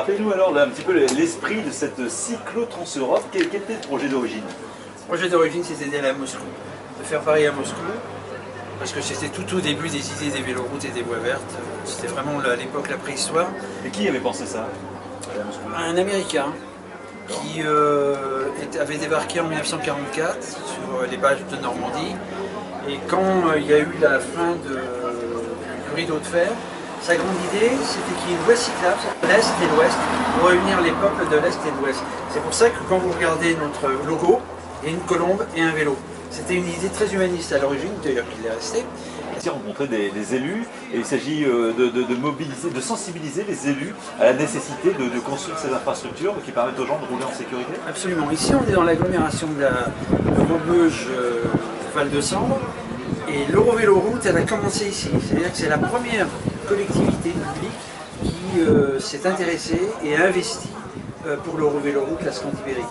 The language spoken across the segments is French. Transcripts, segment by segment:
Rappelez-nous alors là, un petit peu l'esprit de cette cyclo-Trans-Europe. Quel était le projet d'origine? Le projet d'origine, c'était d'aller à Moscou, de faire Paris à Moscou, parce que c'était tout au début des idées des véloroutes et des voies vertes. C'était vraiment à l'époque la préhistoire. Et qui avait pensé ça à Moscou? Un Américain qui avait débarqué en 1944 sur les berges de Normandie. Et quand il y a eu la fin du rideau de fer, sa grande idée, c'était qu'il y ait une voie cyclable, l'Est et l'Ouest, pour réunir les peuples de l'Est et de l'Ouest. C'est pour ça que quand vous regardez notre logo, il y a une colombe et un vélo. C'était une idée très humaniste à l'origine, d'ailleurs qu'il est resté. Ici, rencontrer des élus, et il s'agit de mobiliser, de sensibiliser les élus à la nécessité de construire ces infrastructures qui permettent aux gens de rouler en sécurité. Absolument. Ici, on est dans l'agglomération de Maubeuge, Val de Sambre, et l'Eurovéloroute, elle a commencé ici. C'est-à-dire que c'est la première collectivité publique qui s'est intéressée et a investi pour l'Eurovéloroute, la Scandibérique.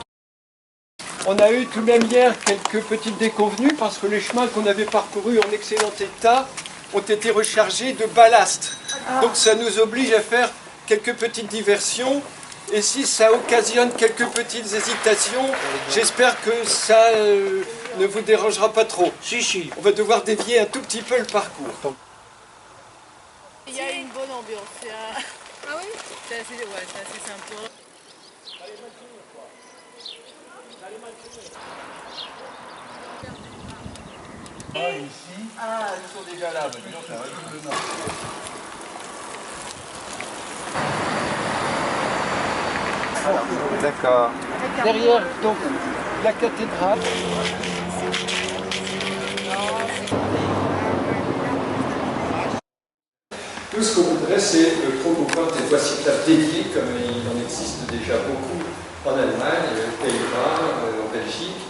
On a eu tout de même hier quelques petites déconvenues parce que les chemins qu'on avait parcourus en excellent état ont été rechargés de ballast. Donc ça nous oblige à faire quelques petites diversions. Et si ça occasionne quelques petites hésitations, j'espère que ça ne vous dérangera pas trop. Si. On va devoir dévier un tout petit peu le parcours. Il y a une bonne ambiance. Ah oui? C'est assez sympa. Ici, ils sont déjà là. D'accord. Derrière, donc, la cathédrale. Tout ce qu'on voudrait, c'est promouvoir des voies cyclables dédiées, comme il en existe déjà beaucoup en Allemagne, aux Pays-Bas, en Belgique.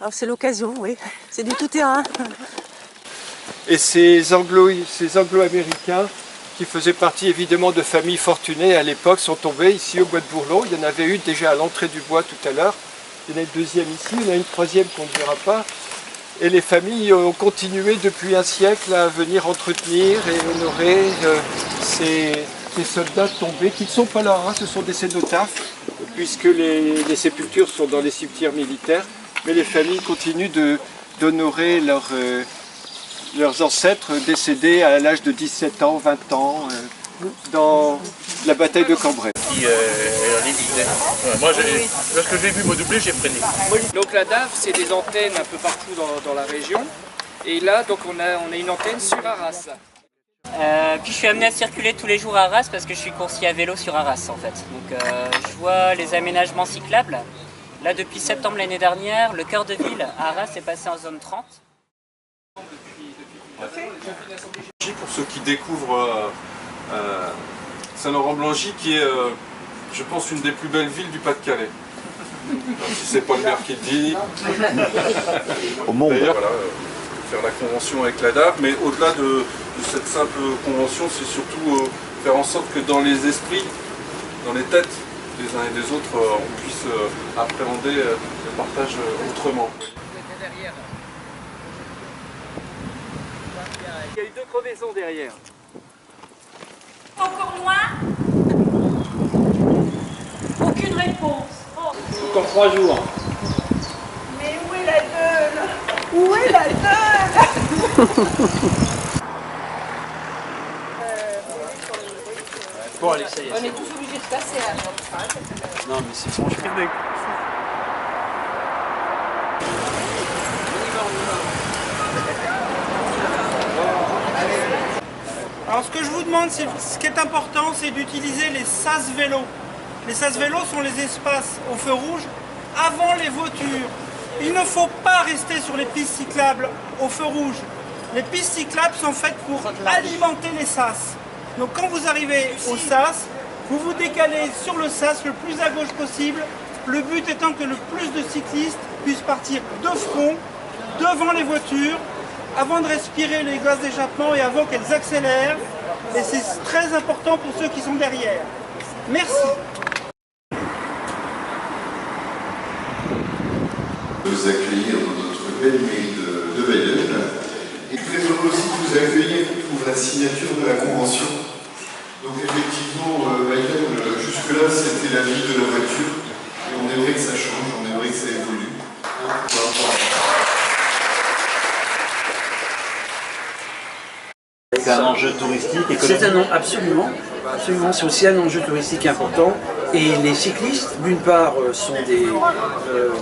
Alors c'est l'occasion, oui. C'est du tout-terrain. Et ces anglo-américains, qui faisaient partie évidemment de familles fortunées à l'époque, sont tombés ici au bois de Bourlon. Il y en avait eu déjà à l'entrée du bois tout à l'heure. Il y en a une deuxième ici, il y en a une troisième qu'on ne verra pas. Et les familles ont continué depuis un siècle à venir entretenir et honorer ces soldats tombés, qui ne sont pas là, hein, ce sont des cénotaphes, puisque les sépultures sont dans les cimetières militaires, mais les familles continuent d'honorer leurs ancêtres décédés à l'âge de 17 ans, 20 ans, dans la bataille de Cambrai. Moi, lorsque j'ai vu me doubler, j'ai freiné. Donc la DAF, c'est des antennes un peu partout dans la région. Et là, donc on a une antenne sur Arras. Puis je suis amené à circuler tous les jours à Arras parce que je suis coursier à vélo sur Arras en fait. Donc je vois les aménagements cyclables. Là depuis septembre l'année dernière, le cœur de ville à Arras est passé en zone 30. Pour ceux qui découvrent Saint-Laurent-Blangy, qui est, je pense, une des plus belles villes du Pas-de-Calais. Si c'est pas le maire qui le dit. Au monde. D'ailleurs, voilà, faire la convention avec la DAF, mais au-delà de cette simple convention, c'est surtout faire en sorte que dans les esprits, dans les têtes des uns et des autres, on puisse appréhender le partage autrement. Il y a eu 2 crevaisons derrière. Encore loin? Aucune réponse. Oh. Encore 3 jours. Mais où est la gueule? Où est la gueule? Bon, allez, ça y est. On est tous obligés de passer à Non, mais c'est franchement. Alors ce que je vous demande, ce qui est important, c'est d'utiliser les sas vélos. Les sas vélos sont les espaces au feu rouge avant les voitures. Il ne faut pas rester sur les pistes cyclables au feu rouge. Les pistes cyclables sont faites pour alimenter les sas. Donc quand vous arrivez au sas, vous vous décalez sur le sas le plus à gauche possible. Le but étant que le plus de cyclistes puissent partir de front, devant les voitures, avant de respirer les gaz d'échappement et avant qu'elles accélèrent. Et c'est très important pour ceux qui sont derrière. Merci. Vous accueillir dans notre belle ville de Bayonne. vous accueillir pour la signature de la convention. Donc effectivement, Michael, jusque-là c'était la vie de la voiture, et on aimerait que ça change, on aimerait que ça évolue. C'est un enjeu touristique, économique. Absolument. C'est aussi un enjeu touristique important. Et les cyclistes, d'une part, sont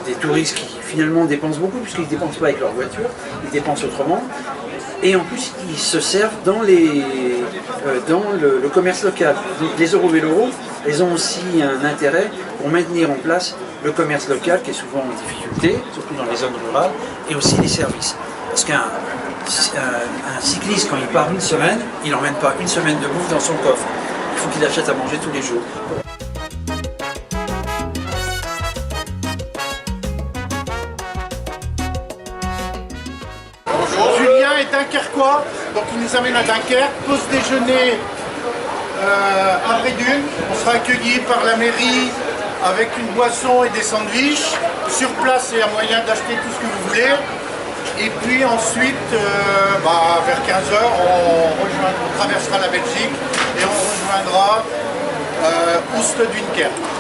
des touristes qui finalement dépensent beaucoup, puisqu'ils ne dépensent pas avec leur voiture, ils dépensent autrement. Et en plus, ils se servent dans le commerce local. Donc les Eurovélos, ils ont aussi un intérêt pour maintenir en place le commerce local, qui est souvent en difficulté, surtout dans les zones rurales, et aussi les services. Parce qu'un cycliste, quand il part une semaine, il n'emmène pas une semaine de bouffe dans son coffre. Il faut qu'il achète à manger tous les jours. Julien est dunkerquois, donc il nous amène à Dunkerque, pause déjeuner à Brédune. On sera accueillis par la mairie avec une boisson et des sandwichs. Sur place, il y a moyen d'acheter tout ce que vous voulez. Et puis ensuite, vers 15h, on traversera la Belgique et on rejoindra Oust-Dunkerque.